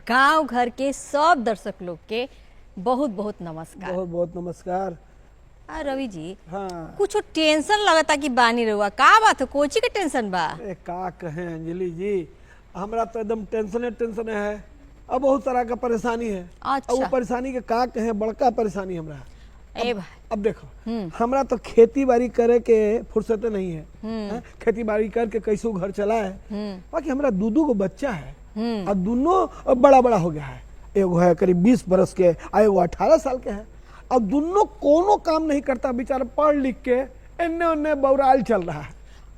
गांव घर के सब दर्शक लोग के बहुत बहुत नमस्कार। बहुत बहुत नमस्कार। रवि जी, हाँ, कुछ टेंशन लगता कि बानी रहुआ, का बात है, कोची के टेंशन बा? अरे का कहें अंजलि जी, हमरा तो एकदम टेंशन है। अब बहुत तरह का परेशानी है। अच्छा। अब वो परेशानी के का कहें, बड़का परेशानी हमरा। ए भाई, अब देखो, हमरा तो खेती बाड़ी करे के फुर्सत नहीं है। खेती बाड़ी करके कैसे घर चला है। बाकी हमरा दू गो बच्चा है और दोनों बड़ा बड़ा हो गया है। एगो है करीब 20 बरस के और एगो 18 साल के है। अब दोनों कोनो काम नहीं करता, बेचारा पढ़ लिख के इन्ने उन्ने बौराल चल रहा है।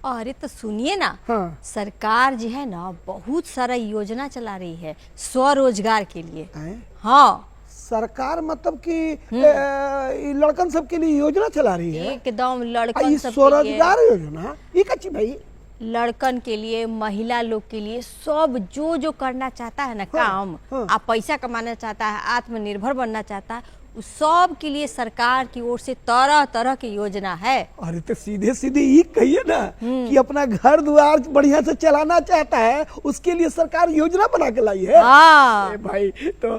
अरे तो सुनिए ना, हाँ। सरकार जो है ना बहुत सारा योजना चला रही है स्वरोजगार के लिए। हैं? हाँ, सरकार मतलब कि लड़कन सब के लिए योजना चला रही है। एकदम लड़कन सब के लिए, स्वरोजगार योजना ये कच्ची भाई। लड़कन के लिए, महिला लोग के लिए, सब जो करना चाहता है ना काम, आप पैसा कमाना चाहता है, आत्मनिर्भर बनना चाहता है, उस सब के लिए सरकार की ओर से तरह तरह की योजना है। अरे तो सीधे सीधे ये कहिए ना कि अपना घर द्वार बढ़िया से चलाना चाहता है, उसके लिए सरकार योजना बना के लाई है। हाँ। भाई तो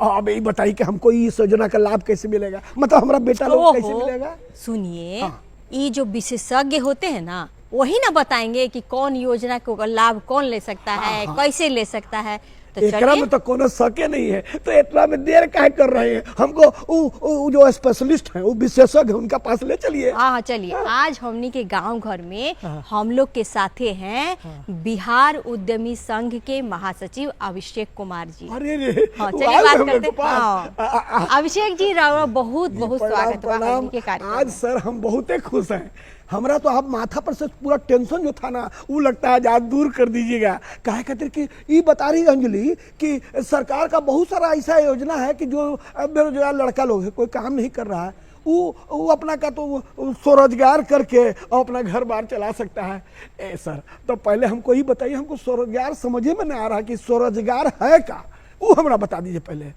अब ये बताइए कि हमको इस योजना का लाभ कैसे मिलेगा, मतलब हमारा बेटा लोग कैसे मिलेगा? सुनिए, हाँ। ये जो विशेषज्ञ होते हैं ना, वही ना बताएंगे कि कौन योजना का लाभ कौन ले सकता है, कैसे ले सकता है। तो एकरा में तो कोनो सके नहीं है, तो इतना में देर काहे कर रहे हैं? हमको उ जो स्पेशलिस्ट हैं, वो विशेषज्ञ हैं, उनका पास ले चलिए। हाँ चलिए। आज हमनी के गांव घर में हम लोग के साथे हैं बिहार उद्यमी संघ के महासचिव अभिषेक कुमार जी। अरे रे, हाँ, चलिए बात करते हैं। हाँ। अभिषेक जी, राव बहुत बहुत स्वागत है हमनी के कार्यक्रम में। आज सर हम बहुत खुश हैं। हमरा तो आप माथा पर से पूरा टेंशन जो था ना, वो लगता है आज दूर कर दीजिएगा। काहे खातिर कि ये बता रही अंजलि कि सरकार का बहुत सारा ऐसा योजना है कि जो बेरोजगार लड़का लोग है, कोई काम नहीं कर रहा है, वो अपना का तो स्वरोजगार करके और अपना घर बार चला सकता है। सर तो पहले हमको ये बताइए, हमको स्वरोजगार समझे में नहीं आ रहा कि स्वरोजगार है का, वो हमरा बता दीजिए पहले।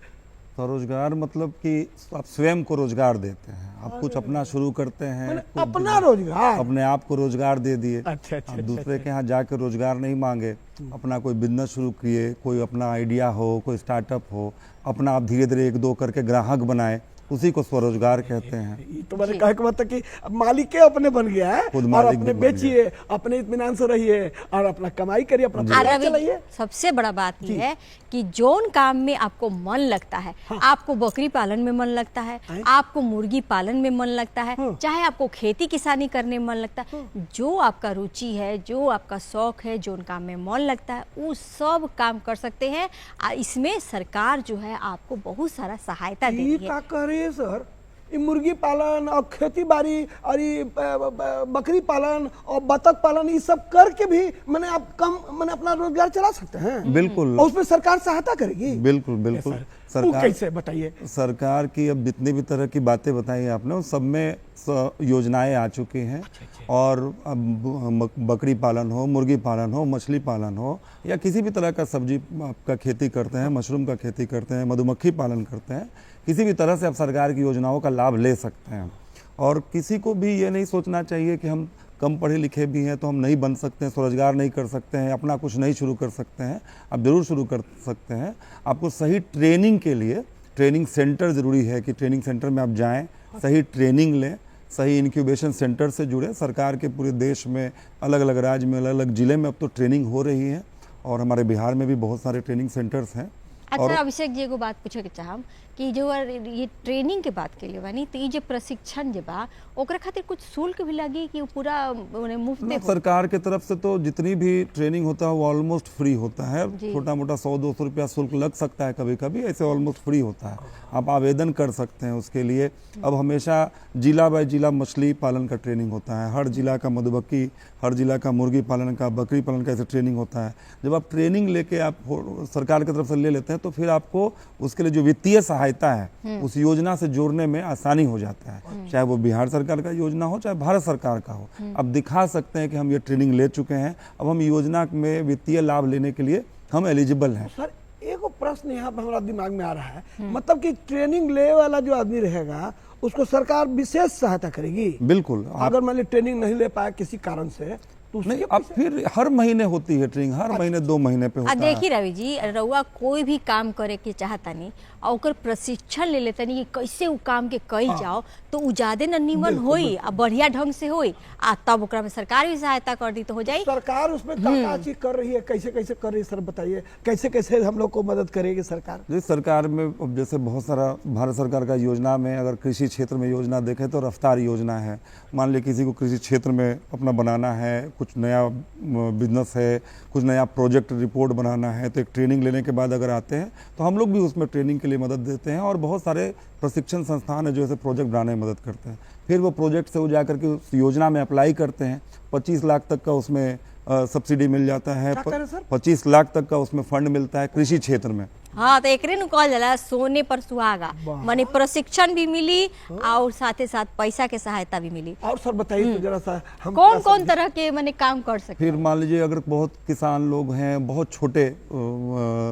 स्वरोजगार मतलब कि आप स्वयं को रोजगार देते हैं, आप कुछ अपना शुरू करते हैं, अपना रोजगार, अपने आप को रोजगार दे दिए। अच्छा, आप दूसरे के यहाँ जाके रोजगार नहीं मांगे, अपना कोई बिजनेस शुरू किए, कोई अपना आइडिया हो, कोई स्टार्टअप हो, अपना आप धीरे धीरे 1-2 करके ग्राहक बनाए, उसी को स्वरोजगार कहते हैं। ये तो मैंने कहा कि मतलब कि मालिक के अपने बन गया है, और अपने बेचिए, अपने इत्मीनान से रहिए और अपना कमाई करिए, अपना परिवार चलाइए। सबसे बड़ा बात यह है कि जोन काम में आपको मन लगता है, आपको बकरी पालन में मन लगता है, आपको मुर्गी पालन में मन लगता है, चाहे आपको खेती किसानी करने में मन लगता है, जो आपका रुचि है, जो आपका शौक है, जोन काम में मन लगता है, वो सब काम कर सकते हैं। इसमें सरकार जो है आपको बहुत सारा सहायता दे रही है। सर ये मुर्गी पालन और खेती बाड़ी और ये बकरी पालन और बतख पालन, ये सब करके भी मैंने आप कम मैंने अपना रोजगार चला सकते हैं। बिल्कुल। और उसमें सरकार सहायता करेगी। बिल्कुल बिल्कुल। सरकार कैसे बताइए? सरकार की अब जितनी भी तरह की बातें बताई आपने, उन सब में योजनाएं आ चुकी हैं। और अब बकरी पालन हो, मुर्गी पालन हो, मछली पालन हो, या किसी भी तरह का सब्जी का खेती करते हैं, मशरूम का खेती करते हैं, मधुमक्खी पालन करते हैं, किसी भी तरह से आप सरकार की योजनाओं का लाभ ले सकते हैं। और किसी को भी ये नहीं सोचना चाहिए कि हम कम पढ़े लिखे भी हैं तो हम नहीं बन सकते हैं, स्वरोजगार नहीं कर सकते हैं, अपना कुछ नहीं शुरू कर सकते हैं। आप ज़रूर शुरू कर सकते हैं। आपको सही ट्रेनिंग के लिए ट्रेनिंग सेंटर ज़रूरी है कि ट्रेनिंग सेंटर में आप जाएं, सही ट्रेनिंग लें, सही इंक्यूबेशन सेंटर से जुड़े। सरकार के पूरे देश में अलग अलग राज्य में, अलग अलग ज़िले में अब तो ट्रेनिंग हो रही है, और हमारे बिहार में भी बहुत सारे ट्रेनिंग सेंटर्स हैं। अच्छा अभिषेक जी, एगो बात पूछे के चाहम कि जो ये ट्रेनिंग के बात के लिए बानी, तो ये जो प्रशिक्षण जो बा ओकरा खातिर कुछ शुल्क भी लगी कि पूरा मुफ्त में? सरकार के तरफ से तो जितनी भी ट्रेनिंग होता है वो ऑलमोस्ट फ्री होता है। छोटा मोटा 100-200 रुपया शुल्क लग सकता है कभी कभी, ऐसे ऑलमोस्ट फ्री होता है। आप आवेदन कर सकते हैं उसके लिए। अब हमेशा जिला बाय जिला मछली पालन का ट्रेनिंग होता है, हर जिला का मधुमक्खी, हर जिला का मुर्गी पालन का, बकरी पालन का ऐसे ट्रेनिंग होता है। जब आप ट्रेनिंग लेके आप सरकार की तरफ से ले लेते हैं तो फिर आपको उसके लिए जो वित्तीय सहायता है उस योजना से जोड़ने में आसानी हो जाता है। चाहे वो बिहार सरकार का योजना हो, चाहे भारत सरकार का हो। अब दिखा सकते हैं कि हम ये ट्रेनिंग ले चुके हैं, अब हम योजना में वित्तीय लाभ लेने के लिए हम एलिजिबल हैं। सर एक प्रश्न यहाँ पर हमारा दिमाग में आ रहा है, मतलब कि ट्रेनिंग ले वाला जो आदमी रहेगा उसको सरकार विशेष सहायता करेगी? बिल्कुल। अगर मान ली ट्रेनिंग नहीं ले पाया किसी कारण से, तो नहीं, उसके अब फिर हर महीने होती है ट्रेनिंग, हर महीने 2 महीने पे होता है। देखिए रवि जी, रउआ कोई भी काम करे के चाहता नहीं और ओकर प्रशिक्षण ले लेता नहीं कि कैसे उ काम के कई जाओ, तो उ ज्यादा न निमन होई आ बढ़िया ढंग से होई आ तब ओकरा में सरकार भी सहायता कर दी तो हो जाई। सरकार उसमें क्या चीज कर रही है, कैसे कैसे कर रही है सर बताइए, कैसे कैसे हम लोग को मदद करेगी सरकार? जैसे सरकार में अब जैसे बहुत सारा भारत सरकार का योजना में अगर कृषि क्षेत्र में योजना देखें तो रफ्तार योजना है। मान लीजिए किसी को कृषि क्षेत्र में अपना बनाना है, कुछ नया बिजनेस है, कुछ नया प्रोजेक्ट रिपोर्ट बनाना है, तो एक ट्रेनिंग लेने के बाद अगर आते हैं तो हम लोग भी उसमें ट्रेनिंग के लिए मदद देते हैं। और बहुत सारे प्रशिक्षण संस्थान है जो ऐसे प्रोजेक्ट बनाने में मदद करते हैं। फिर वो प्रोजेक्ट से वो जा करके उस योजना में अप्लाई करते हैं। 25 लाख तक का उसमें सब्सिडी मिल जाता है, क्या कह रहे हैं सर? 25 लाख तक का उसमें फंड मिलता है कृषि क्षेत्र में। हाँ, तो एकरे नु कहल जाला सोने पर सुहागा, माने प्रशिक्षण भी मिली और साथे साथ पैसा के सहायता भी मिली। और सर बताइए तो जरा सा हम कौन कौन तरह के माने काम कर सकते? फिर मान लीजिए अगर बहुत किसान लोग हैं, बहुत छोटे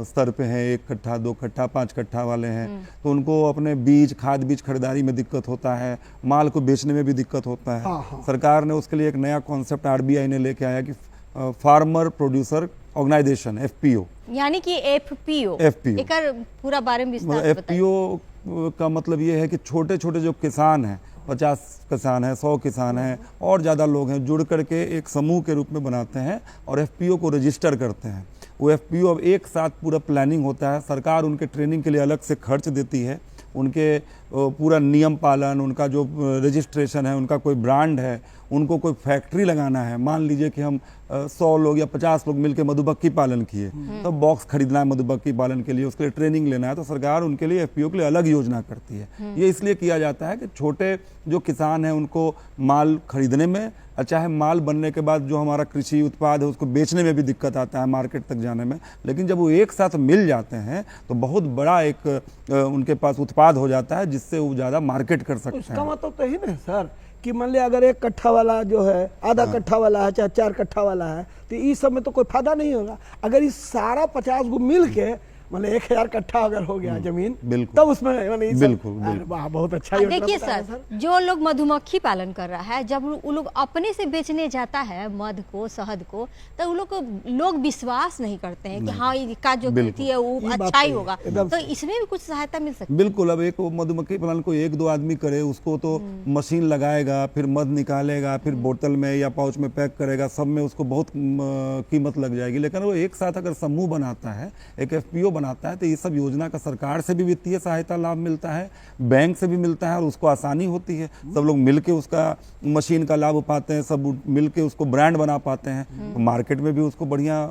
स्तर पे हैं, 1 कट्ठा 2 कट्ठा 5 कट्ठा वाले हैं, तो उनको अपने बीज खाद बीज खरीदारी में दिक्कत होता है, माल को बेचने में भी दिक्कत होता है। हाँ। सरकार ने उसके लिए एक नया कॉन्सेप्ट RBI ने लेके आया कि फार्मर प्रोड्यूसर ऑर्गेनाइजेशन FPO, यानी कि FPO एकर पूरा बारे में विस्तार से बताइए। FPO का मतलब ये है कि छोटे छोटे जो किसान हैं, 50 किसान हैं, 100 किसान हैं और ज़्यादा लोग हैं, जुड़ करके एक समूह के रूप में बनाते हैं और FPO को रजिस्टर करते हैं। वो FPO अब एक साथ पूरा प्लानिंग होता है, सरकार उनके ट्रेनिंग के लिए अलग से खर्च देती है, उनके पूरा नियम पालन, उनका जो रजिस्ट्रेशन है, उनका कोई ब्रांड है, उनको कोई फैक्ट्री लगाना है। मान लीजिए कि हम 100 लोग या 50 लोग मिलकर मधुमक्खी पालन किए, तो बॉक्स खरीदना है मधुमक्खी पालन के लिए, उसके लिए ट्रेनिंग लेना है, तो सरकार उनके लिए FPO के लिए अलग योजना करती है। ये इसलिए किया जाता है कि छोटे जो किसान हैं उनको माल खरीदने में, चाहे माल बनने के बाद जो हमारा कृषि उत्पाद है उसको बेचने में भी दिक्कत आता है, मार्केट तक जाने में, लेकिन जब वो एक साथ मिल जाते हैं तो बहुत बड़ा एक उनके पास उत्पाद हो जाता है जिससे वो ज़्यादा मार्केट कर सकते हैं। इसका मतलब तो ही नहीं सर कि मान लिया अगर 1 कट्ठा वाला जो है, आधा कट्ठा वाला है, चाहे 4 कट्ठा वाला है, तो इस सब में तो कोई फायदा नहीं होगा। अगर इस सारा 50 को मिल के मतलब 1000 कट्ठा अगर हो गया जमीन, तब उसमें बिल्कुल बहुत अच्छा। देखिए सर, जो लोग मधुमक्खी पालन कर रहा है, जब वो लोग अपने से बेचने जाता है मध को, शहद को, तो लोग विश्वास नहीं करते हैं कि हाँ इसका जो खेती है वो अच्छा ही होगा, तो इसमें भी कुछ सहायता मिल सकती है। बिल्कुल। अब एक मधुमक्खी पालन को 1-2 आदमी करे, उसको तो मशीन लगाएगा, फिर मध निकालेगा, फिर बोतल में या पाउच में पैक करेगा, सब में उसको बहुत कीमत लग जाएगी। लेकिन वो एक साथ अगर समूह बनाता है, एक FPO बनाता है, तो ये सब योजना का सरकार से भी वित्तीय सहायता लाभ मिलता है, बैंक से भी मिलता है और उसको आसानी होती है। सब लोग मिलके उसका मशीन का लाभ पाते हैं, सब मिलके उसको ब्रांड बना पाते हैं, तो मार्केट में भी उसको बढ़िया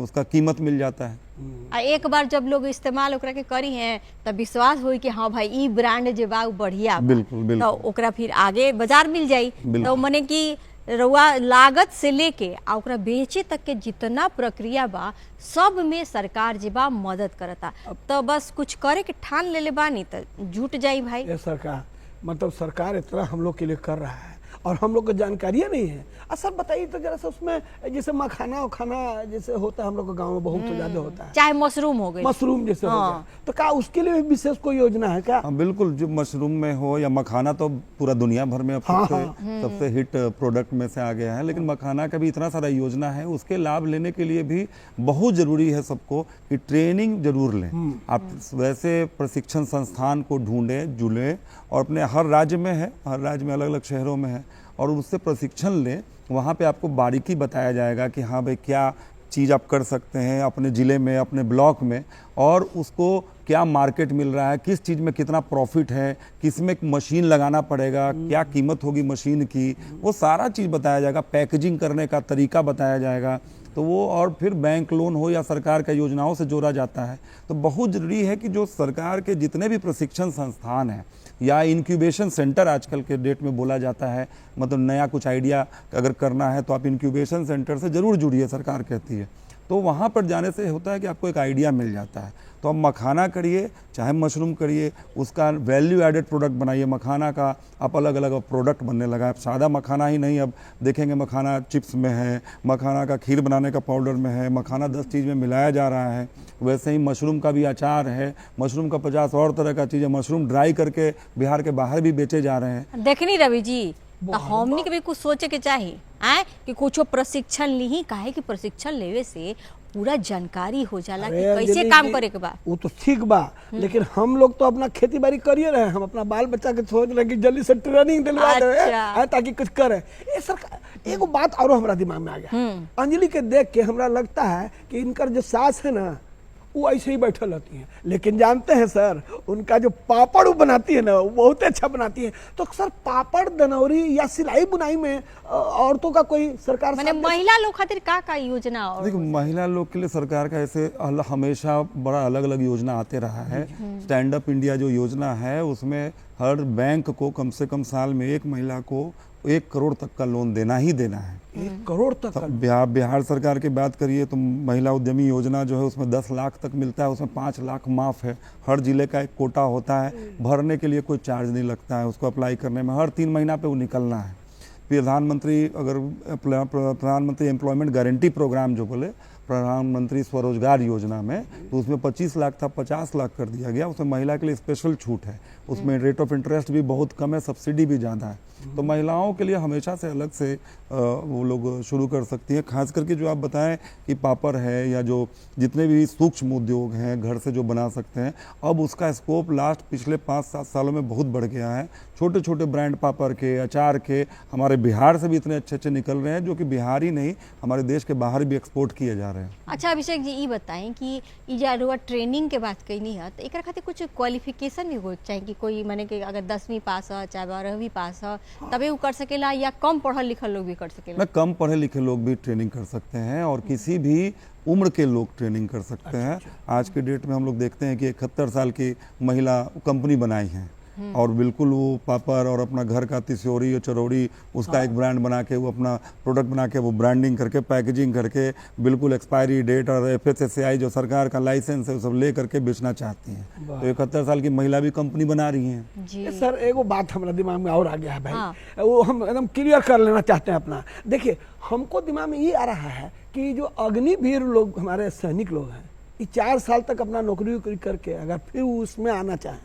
उसका कीमत मिल जाता है। एक बार जब लोग इस्तेमाल ओकरा के करी हैं तब विश्वास होई कि हाँ भाई ई ब्रांड जे बा बढ़िया बा, बिल्कुल तो ओकरा फिर आगे बाजार मिल जाई। तो मने कि रउआ लागत से लेके आ ओकरा बेचे तक के जितना प्रक्रिया बा सब में सरकार जे बा मदद करता। तो बस कुछ करे के ठान लेले बानी तो जुट जाई भाई। ये सरकार मतलब सरकार इतना हम लोग के लिए कर रहा है और हम लोग को जानकारी नहीं है। सर बताइए तो जरा सा उसमें जैसे मखाना उखाना जैसे होता है हम लोग के गांव में बहुत ज्यादा होता है, चाहे मशरूम हो गई, मशरूम जैसे हो गया, तो क्या उसके लिए विशेष कोई योजना है क्या? बिल्कुल। जो मशरूम में हो या मखाना तो पूरा दुनिया भर में अब सबसे हिट प्रोडक्ट में से आ गया है, लेकिन मखाना का भी इतना सारा योजना है। उसके लाभ लेने के लिए भी बहुत जरूरी है सबको कि ट्रेनिंग जरूर लें। आप वैसे प्रशिक्षण संस्थान को ढूंढें, जुड़ें और अपने हर राज्य में है, हर राज्य में अलग अलग शहरों में है, और उससे प्रशिक्षण लें। वहाँ पे आपको बारीकी बताया जाएगा कि हाँ भाई क्या चीज़ आप कर सकते हैं अपने ज़िले में, अपने ब्लॉक में, और उसको क्या मार्केट मिल रहा है, किस चीज़ में कितना प्रॉफिट है, किस में मशीन लगाना पड़ेगा, क्या कीमत होगी मशीन की, वो सारा चीज़ बताया जाएगा। पैकेजिंग करने का तरीका बताया जाएगा। तो वो और फिर बैंक लोन हो या सरकार के योजनाओं से जोड़ा जाता है। तो बहुत ज़रूरी है कि जो सरकार के जितने भी प्रशिक्षण संस्थान हैं या इंक्यूबेशन सेंटर आजकल के डेट में बोला जाता है, मतलब नया कुछ आइडिया अगर करना है तो आप इंक्यूबेशन सेंटर से ज़रूर जुड़िए, सरकार कहती है। तो वहाँ पर जाने से होता है कि आपको एक आइडिया मिल जाता है। तो आप मखाना करिए चाहे मशरूम करिए, उसका वैल्यू एडेड प्रोडक्ट बनाइए। मखाना का आप अलग अलग प्रोडक्ट बनने लगा है। सादा मखाना ही नहीं, अब देखेंगे मखाना चिप्स में है, मखाना का खीर बनाने का पाउडर में है, मखाना 10 चीज़ में मिलाया जा रहा है। वैसे ही मशरूम का भी अचार है, मशरूम का 50 और तरह का चीज़ है। मशरूम ड्राई करके बिहार के बाहर भी बेचे जा रहे हैं। देखनी रवि जी, तो हमनी के भी कुछ सोचे के चाहिए। आए कि कुछो प्रशिक्षण ली, काहे कि प्रशिक्षण लेवे से पूरा जानकारी हो जाला कि अरे कैसे अंजलि काम जी, करे के बा। वो तो ठीक बा, लेकिन हम लोग तो अपना खेती बाड़ी करिए रहे, हम अपना बाल बच्चा के सोच रहे कि जल्दी से ट्रेनिंग दिलवा दे अच्छा। ताकि कुछ करे। ये सरकार एगो बात और हमरा दिमाग में आ गया, अंजलि के देख के हमरा लगता है कि इनकर जो सास है ना वो ऐसे ही बैठल रहती हैं, लेकिन जानते हैं सर उनका जो पापड़ वो बनाती है ना वो बहुत अच्छा बनाती है। तो सर पापड़ दनौरी या सिलाई बुनाई में औरतों का कोई सरकार माने साथ महिला लोग खातिर का योजना और देखो महिला लोग के लिए सरकार का ऐसे हमेशा बड़ा अलग अलग योजना आते रहा है। स्टैंड अप इंडिया जो योजना है उसमें हर बैंक को कम से कम साल में एक महिला को 1 करोड़ तक का लोन देना ही देना है। 1 करोड़ तक का? बिहार सरकार की बात करिए तो महिला उद्यमी योजना जो है उसमें 10 लाख तक मिलता है, उसमें 5 लाख माफ है। हर जिले का एक कोटा होता है, भरने के लिए कोई चार्ज नहीं लगता है, उसको अप्लाई करने में हर 3 महीना पे वो निकलना है। प्रधानमंत्री एम्प्लॉयमेंट गारंटी प्रोग्राम जो बोले प्रधानमंत्री स्वरोजगार योजना में, तो उसमें 25 लाख था 50 लाख कर दिया गया। उसमें महिला के लिए स्पेशल छूट है, उसमें रेट ऑफ इंटरेस्ट भी बहुत कम है, सब्सिडी भी ज़्यादा है। तो महिलाओं के लिए हमेशा से अलग से वो लोग शुरू कर सकती हैं। खास करके जो आप बताएं कि पापड़ है या जो जितने भी सूक्ष्म उद्योग हैं घर से जो बना सकते हैं, अब उसका स्कोप लास्ट पिछले 5-7 सालों में बहुत बढ़ गया है। छोटे छोटे ब्रांड पापड़ के, अचार के हमारे बिहार से भी इतने अच्छे अच्छे निकल रहे हैं जो कि बिहार ही नहीं हमारे देश के बाहर भी एक्सपोर्ट किए जा रहे हैं। अच्छा अभिषेक जी, ये बताएं कि ई जो ट्रेनिंग के बात कही है तो एक खातिर कुछ क्वालिफिकेशन भी हो चाहिए कि कोई माने कि अगर 10वीं पास है चाहे 12वीं पास है तभी वो कर सकेला, या कम पढ़ल लिखल लोग भी कर सकेला? मैं कम पढ़े लिखे लोग भी ट्रेनिंग कर सकते हैं और किसी भी उम्र के लोग ट्रेनिंग कर सकते हैं। आज के डेट में हम लोग देखते हैं कि 71 साल की महिला कंपनी बनाई है और बिल्कुल वो पापड़ और अपना घर का तिसौरी और चरौड़ी उसका एक ब्रांड बना के वो अपना प्रोडक्ट बना के वो ब्रांडिंग करके पैकेजिंग करके बिल्कुल एक्सपायरी डेट और FSSAI जो सरकार का लाइसेंस है वो सब ले करके बेचना चाहती हैं। तो 71 साल की महिला भी कंपनी बना रही हैं। जी सर एगो बात हमारा दिमाग में और आ गया है भाई, हाँ। वो हम एकदम क्लियर कर लेना चाहते हैं अपना। देखिए हमको दिमाग में ये आ रहा है कि जो अग्निवीर लोग हमारे सैनिक लोग हैं, ये 4 साल तक अपना नौकरी करके अगर फिर उसमें आना चाहें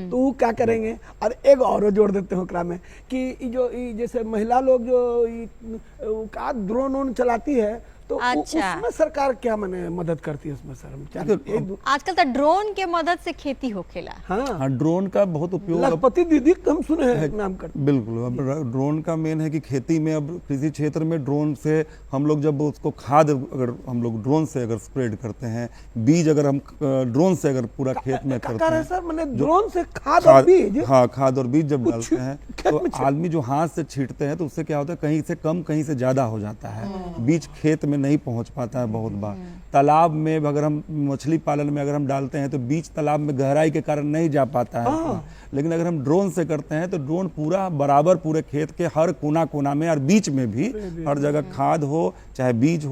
तो वो क्या करेंगे? और एक और जोड़ देते हैं ओकरा में कि जो जैसे महिला लोग जो का ड्रोन चलाती है तो अच्छा। उसमें सरकार क्या माने मदद करती है उसमें सर? आजकल तो ड्रोन के मदद से खेती होखेला। हाँ, ड्रोन का बहुत उपयोग अब लखपति दीदी हम सुने हैं नाम करते। बिल्कुल। अब ड्रोन का मेन है कि खेती में अब कृषि क्षेत्र में ड्रोन से हम लोग जब उसको खाद अगर हम लोग ड्रोन से अगर स्प्रेड करते हैं, बीज अगर हम ड्रोन से अगर पूरा खेत में करते हैं सर मैंने ड्रोन से खाद और बीज, हाँ खाद और बीज जब डालते हैं तो आदमी जो हाथ से छींटते हैं तो उससे क्या होता है कहीं से कम कहीं से ज्यादा हो जाता है, बीज खेत में नहीं पहुंच पाता है। बहुत बार तालाब में अगर हम मछली पालन में अगर हम डालते हैं तो बीज तालाब में गहराई के कारण नहीं जा पाता है। लेकिन अगर हम ड्रोन से करते हैं तो ड्रोन पूरा बराबर पूरे खेत के हर कोना कोना में और बीच में भी हर जगह खाद हो चाहे बीज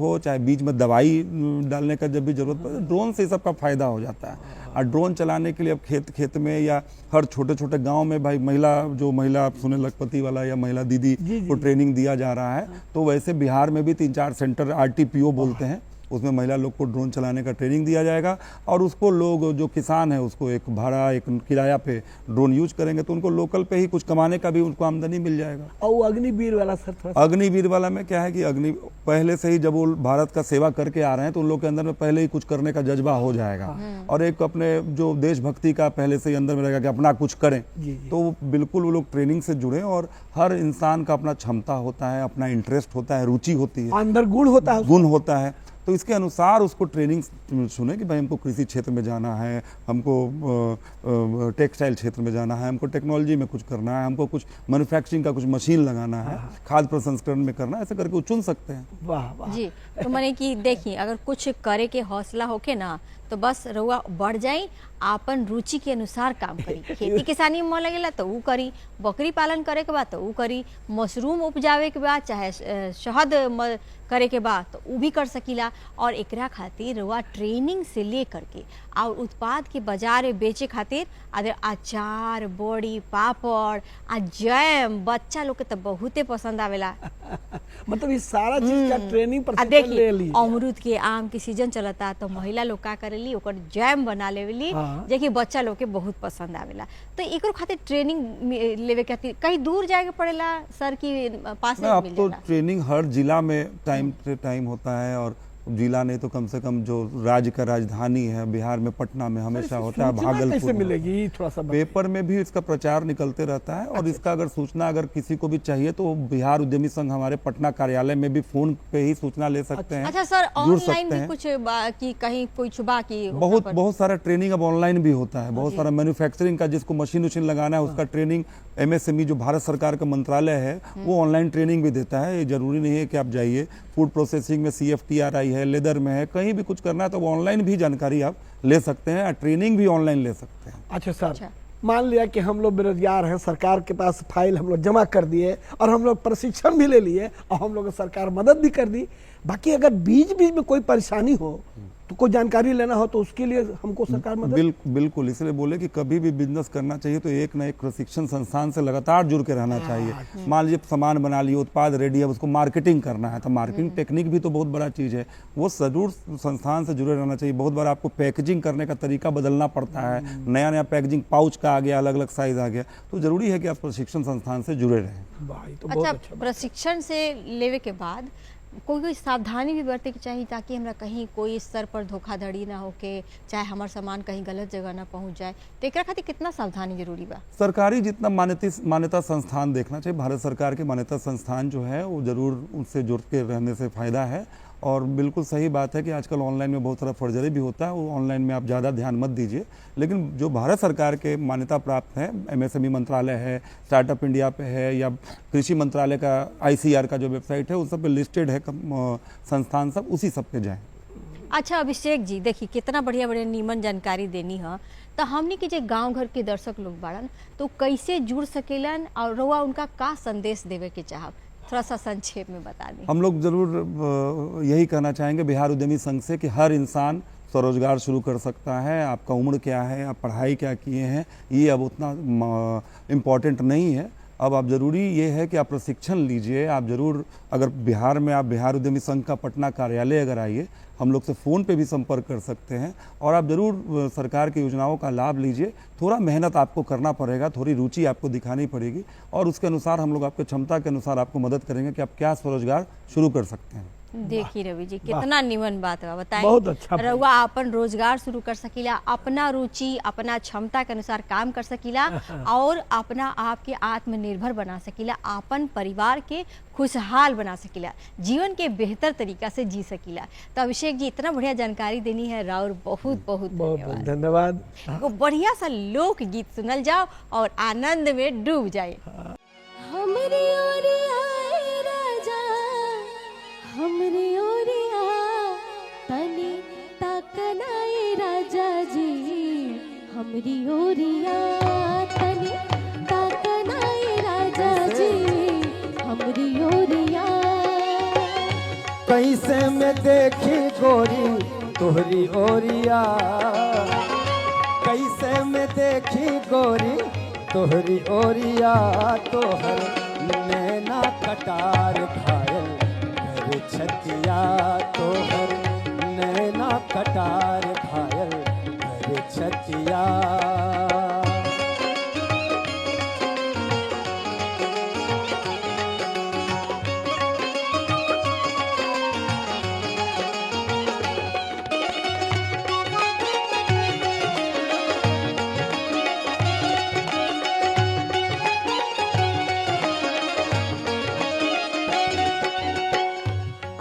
में दवाई डालने का जब भी जरूरत पड़े ड्रोन से सबका फायदा हो जाता है। और ड्रोन चलाने के लिए अब खेत में या हर छोटे छोटे गांव में भाई महिला आप सुने लखपति वाला या महिला दीदी को ट्रेनिंग दिया जा रहा है। तो वैसे बिहार में भी 3-4 सेंटर RTPO बोलते हैं, उसमें महिला लोग को ड्रोन चलाने का ट्रेनिंग दिया जाएगा और उसको लोग जो किसान है उसको एक किराया पे ड्रोन यूज करेंगे तो उनको लोकल पे ही कुछ कमाने का भी उनको आमदनी मिल जाएगा। और वो अग्निवीर वाला सर थोड़ा अग्निवीर वाला में क्या है कि पहले से ही जब वो भारत का सेवा करके आ रहे हैं तो उन लोग के अंदर में पहले ही कुछ करने का जज्बा हो जाएगा और एक अपने जो देशभक्ति का पहले से ही अंदर में रहेगा कि अपना कुछ करें। तो बिल्कुल वो लोग ट्रेनिंग से जुड़े और हर इंसान का अपना क्षमता होता है, अपना इंटरेस्ट होता है, रुचि होती है, अंदर गुण होता है तो इसके अनुसार उसको ट्रेनिंग सुने कि भाई हमको कृषि क्षेत्र में जाना है, हमको टेक्सटाइल क्षेत्र में जाना है, हमको टेक्नोलॉजी में कुछ करना है, हमको कुछ मैन्युफैक्चरिंग का कुछ मशीन लगाना है, खाद्य प्रसंस्करण में करना है, ऐसे करके वो चुन सकते हैं। वाह वाह जी। तो मैंने कि देखिए अगर कुछ करे के हौसला होके ना तो बस रउआ बढ़ जाई, आपन रुचि के अनुसार काम करी। खेती किसानी में मन लगेला तो ऊ करी, बकरी पालन करे के बाद तो ऊ करी, मशरूम उपजावे के बाद चाहे शहद करे के बाद तो ऊ भी कर सकीला। और एकरा खातिर रउआ ट्रेनिंग से ले करके और उत्पाद के बाजार में बेचे खातिर अगर अचार, बड़ी, पापड़ आ जैम बच्चा लोग के तो बहुते पसंद आवेला। मतलब इस सारा चीज का ट्रेनिंग आ प्रशिक्षण ले देखिए ली। अमरूद के आम के सीजन चलता तो महिला लोग का करेली ओकर जैम बना लेवेली हाँ। जे कि बच्चा लोग के बहुत पसंद आवेला। तो एकरो खातिर ट्रेनिंग लेवे के खातिर कहीं दूर जाए के पड़ेला सर की पास में अब मिल तो जाला? ट्रेनिंग हर जिला में टाइम से टाइम होता है, और जिला नहीं तो कम से कम जो राज्य का राजधानी है बिहार में पटना में हमेशा होता है, सूचना कैसे भागलपुर में। मिलेगी, थोड़ा सा बताइए। पेपर में भी इसका प्रचार निकलते रहता है, और इसका अगर सूचना अगर किसी को भी चाहिए तो बिहार उद्यमी संघ हमारे पटना कार्यालय में भी फोन पे ही सूचना ले सकते हैं। अच्छा सर, जुड़ ऑनलाइन सकते भी हैं। कुछ कि कहीं कुछ बाकी बहुत सारा ट्रेनिंग अब ऑनलाइन भी होता है, बहुत सारा मैन्युफैक्चरिंग का जिसको मशीन उशीन लगाना है उसका ट्रेनिंग एमएसएमई जो भारत सरकार का मंत्रालय है वो ऑनलाइन ट्रेनिंग भी देता है। ये जरूरी नहीं है कि आप जाइए, फूड प्रोसेसिंग में CFTRI है, लेदर में है, कहीं भी कुछ करना है तो ऑनलाइन भी जानकारी आप ले सकते हैं, ट्रेनिंग भी ऑनलाइन ले सकते हैं। अच्छा सर, मान लिया कि हम लोग बेरोजगार हैं, सरकार के पास फाइल हम लोग जमा कर दिए और हम लोग प्रशिक्षण भी ले लिए और हम लोग को सरकार मदद भी कर दी, बाकी अगर बीच बीच में कोई परेशानी हो तो कोई जानकारी लेना हो तो उसके लिए हमको सरकार मदद बिल्कुल इसलिए बोले कि कभी भी बिजनेस करना चाहिए तो एक ना एक प्रशिक्षण संस्थान से लगातार जुड़ के रहना चाहिए। मान लीजिए सामान बना लिए, उत्पाद रेडी है, उसको मार्केटिंग करना है तो मार्केटिंग टेक्निक भी तो बहुत बड़ा चीज़ है, वो जरूर संस्थान से जुड़े रहना चाहिए। बहुत बार आपको पैकेजिंग करने का तरीका बदलना पड़ता है, नया नया पैकेजिंग पाउच का आ गया, अलग अलग साइज आ गया, तो जरूरी है कि आप प्रशिक्षण संस्थान से जुड़े रहें। भाई तो बहुत अच्छा, अच्छा। प्रशिक्षण से लेवे के बाद कोई सावधानी भी बरते के चाहिए ताकि हमरा कहीं कोई स्तर पर धोखाधड़ी ना होके, चाहे हमार सामान कहीं गलत जगह ना पहुंच जाए, तो एकरा खातिर कितना सावधानी जरूरी बा? सरकारी जितना मान्यता संस्थान देखना चाहिए, भारत सरकार के मान्यता संस्थान जो है वो जरूर उनसे जुड़ के रहने से फायदा है। और बिल्कुल सही बात है कि आजकल ऑनलाइन में बहुत सारा फर्जरी भी होता है, वो ऑनलाइन में आप ज़्यादा ध्यान मत दीजिए, लेकिन जो भारत सरकार के मान्यता प्राप्त है, एमएसएमई मंत्रालय है, स्टार्टअप इंडिया पे है, या कृषि मंत्रालय का ICR का जो वेबसाइट है उस सब पे लिस्टेड है संस्थान, सब उसी सब पे जाएं। अच्छा अभिषेक जी, देखिए कितना बढ़िया बढ़िया नीमन जानकारी देनी है, तो हमने के जो गांव घर के दर्शक लोग बाड़न तो कैसे जुड़ सकेलन और रउआ उनका का संदेश देवे के चाहब, थोड़ा सा संक्षेप में बता दें। हम लोग जरूर यही कहना चाहेंगे बिहार उद्यमी संघ से कि हर इंसान स्वरोजगार शुरू कर सकता है। आपका उम्र क्या है, आप पढ़ाई क्या किए हैं, ये अब उतना इम्पॉर्टेंट नहीं है। अब आप जरूरी ये है कि आप प्रशिक्षण लीजिए। आप जरूर अगर बिहार में आप बिहार उद्यमी संघ का पटना कार्यालय अगर आइए, हम लोग से फ़ोन पे भी संपर्क कर सकते हैं, और आप ज़रूर सरकार की योजनाओं का लाभ लीजिए। थोड़ा मेहनत आपको करना पड़ेगा, थोड़ी रुचि आपको दिखानी पड़ेगी, और उसके अनुसार हम लोग आपके क्षमता के अनुसार आपको मदद करेंगे कि आप क्या स्वरोजगार शुरू कर सकते हैं। देखिए रवि जी, कितना निमन बात है, बताएं। बहुत अच्छा भाई। रउआ अपन रोजगार शुरू कर सकीला, अपना रुचि अपना क्षमता के अनुसार काम कर सकीला और अपना आप के आत्मनिर्भर बना सकीला, अपन परिवार के खुशहाल बना सकीला, जीवन के बेहतर तरीका से जी सकीला। तो अभिषेक जी, इतना बढ़िया जानकारी देनी है, राउर बहुत बहुत बहुत धन्यवाद। एगो बढ़िया सा लोक गीत सुनल जाओ और आनंद में डूब जाए। हमरी ओरिया ए राजा, हमरी ओरिया तनी ताकना ए राजा जी, हमरी ओरिया तनी ताकना ए राजा जी, हमरी ओरिया। कैसे में देखी गोरी तोहरी ओरिया, कैसे में देखी गोरी तोहरी ओरिया, तोहर नैना कटार घायल कर छतिया, तोहर नैना कटार घायल कर छतिया।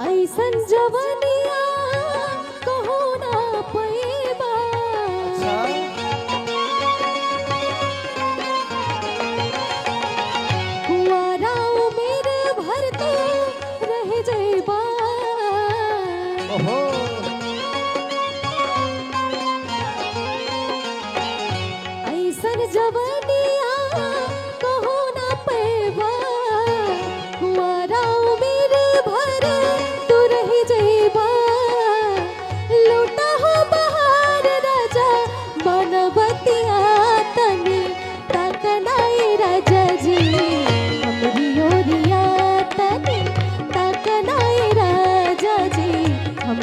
ऐसन जवनिया कहो ना पैबा,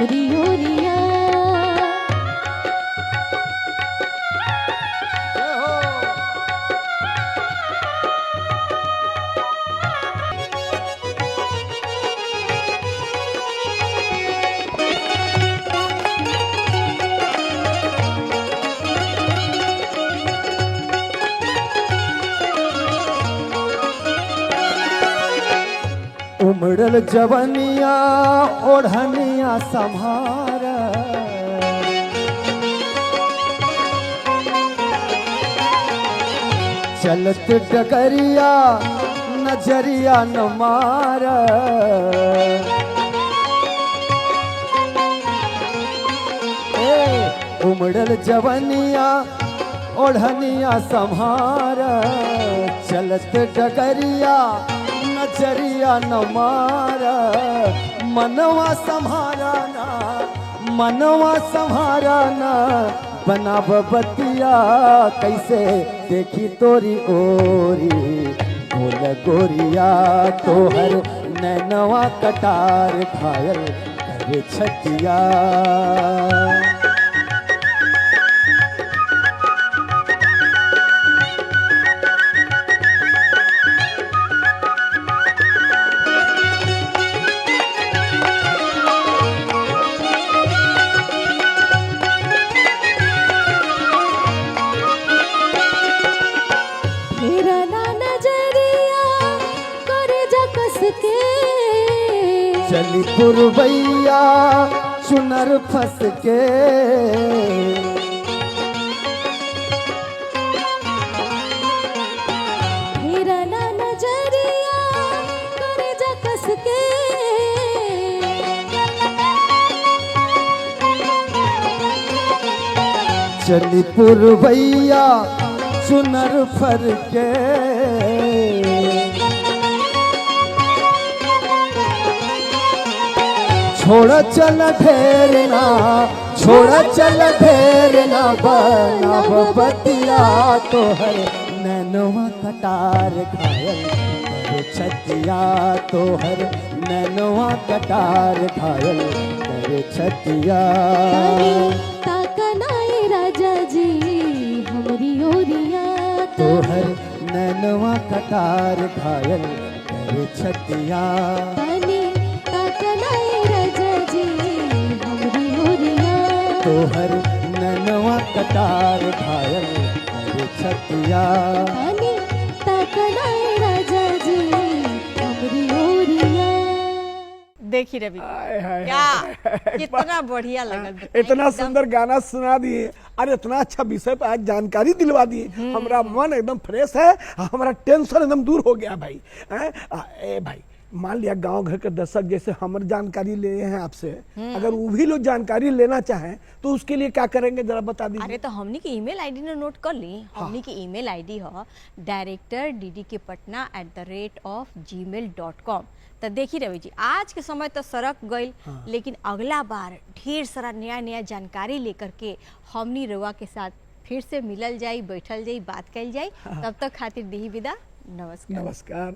हमरी ओरिया। उमड़ल जवनिया ओढ़निया संभार, चलत डगरिया नजरिया न मार। उमड़ल जवनिया ओढ़निया संभार, चलत डगरिया नजरिया न मारा। मनवा संभाराना मनवा संभाराना, बनाब बतिया कैसे देखी तोरी ओरी। बोल गोरिया तोहर नैनवा कटार घायल करे छतिया। चली पुरवैया चुनर फंस के, मेरा ना नजरिया करे जा कस के। चली पुरवैया चुनर फर के, छोड़ चल ढेरना छोड़ चल ढेरना। बनाब बतिया तोहर नैनवा कटार घायल करे छतिया। तोहर नैनवा कटार घायल करे छतिया। ताकनाए राजा जी हमरी ओरिया। तोहर नैनवा कटार घायल करे छतिया। तोहर नैनवा कटार घायल करे छतिया। देखिए रवि क्या कितना बढ़िया लगा, इतना सुंदर गाना सुना दिए और इतना अच्छा विषय पर आज जानकारी दिलवा दिए। हमारा मन एकदम फ्रेश है, हमारा टेंशन एकदम दूर हो गया भाई। ए भाई मान लिया गांव घर के दर्शक जैसे हमारी जानकारी ले हैं आपसे, अगर वो भी लोग जानकारी लेना चाहें तो उसके लिए क्या करेंगे जरा बता दीजिए। अरे तो हमनी की ईमेल आईडी ने नोट कर ली। हमनी की ईमेल आईडी है director@gmail.com। तो देखिए रवि जी आज के समय तो सरक गई, लेकिन अगला बार ढेर सारा नया नया जानकारी लेकर के हमनी रवा के साथ फिर से मिलल जाई, बैठल जाई, बात कल जाई। तब तक खातिर दी विदा। नमस्कार। नमस्कार।